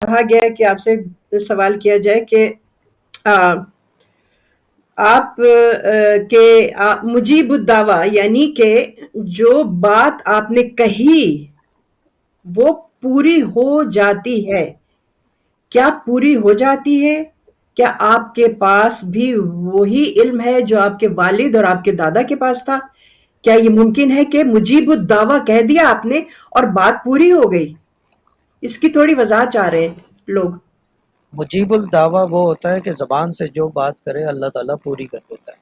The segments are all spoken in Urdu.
کہا گیا ہے کہ آپ سے سوال کیا جائے کہ آپ کے مجیب الدعویٰ، یعنی کہ جو بات آپ نے کہی وہ پوری ہو جاتی ہے، کیا پوری ہو جاتی ہے؟ کیا آپ کے پاس بھی وہی علم ہے جو آپ کے والد اور آپ کے دادا کے پاس تھا؟ کیا یہ ممکن ہے کہ مجیب الدعویٰ کہہ دیا آپ نے اور بات پوری ہو گئی؟ اس کی تھوڑی وضاحت چاہ رہے ہیں لوگ۔ مجیب الدعویٰ وہ ہوتا ہے کہ زبان سے جو بات کرے اللہ تعالیٰ پوری کر دیتا ہے۔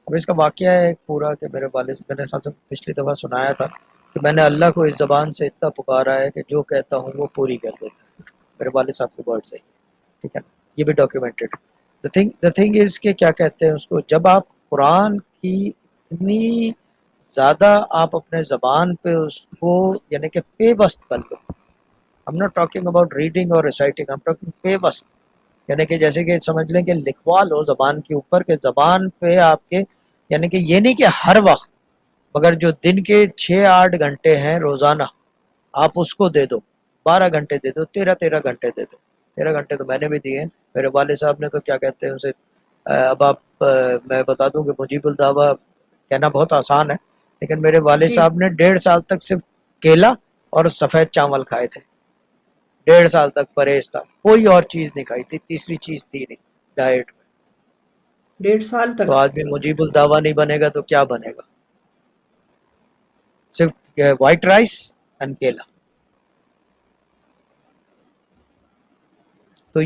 اب اس کا واقعہ ہے ایک پورا کہ میرے والد، میں نے خاص پچھلی دفعہ سنایا تھا کہ میں نے اللہ کو اس زبان سے اتنا پکارا ہے کہ جو کہتا ہوں وہ پوری کر دیتا ہے۔ میرے والد صاحب کے ورڈ صحیح ہے، ٹھیک ہے، یہ بھی ڈاکیومنٹڈ۔ the thing is کہ کیا کہتے ہیں اس کو، جب آپ قرآن کی اتنی زیادہ آپ اپنے زبان پہ اس کو یعنی کہ پے بست کر لو، I'm not talking about reading or reciting, I'm talking پے بست، یعنی کہ جیسے کہ سمجھ لیں کہ لکھوا لو زبان کے اوپر کہ زبان پہ آپ کے، یعنی کہ یہ نہیں کہ ہر وقت، مگر جو دن کے 6-8 گھنٹے ہیں روزانہ آپ اس کو دے دو، 12 گھنٹے دے دو، 13 گھنٹے دے دو۔ 13 گھنٹے تو میں نے بھی دیے ہیں، میرے والد صاحب نے تو کیا کہتے ہیں اسے، اب آپ میں بتا دوں کہ مجیب الدعویٰ کہنا بہت آسان ہے، لیکن میرے والد جی، صاحب نے 1.5 سال تک صرف کیلا اور سفید چاول کھائے تھے، 1.5 سال تک پرہیز تھا، کوئی اور چیز نہیں کھائی تھی، تیسری چیز تھی نہیں ڈائٹ میں۔ 1.5 سال تو تک؟ آدمی مجیب الدعویٰ نہیں بنے گا تو کیا بنے گا؟ صرف وائٹ رائس اینڈ کیلا۔ تو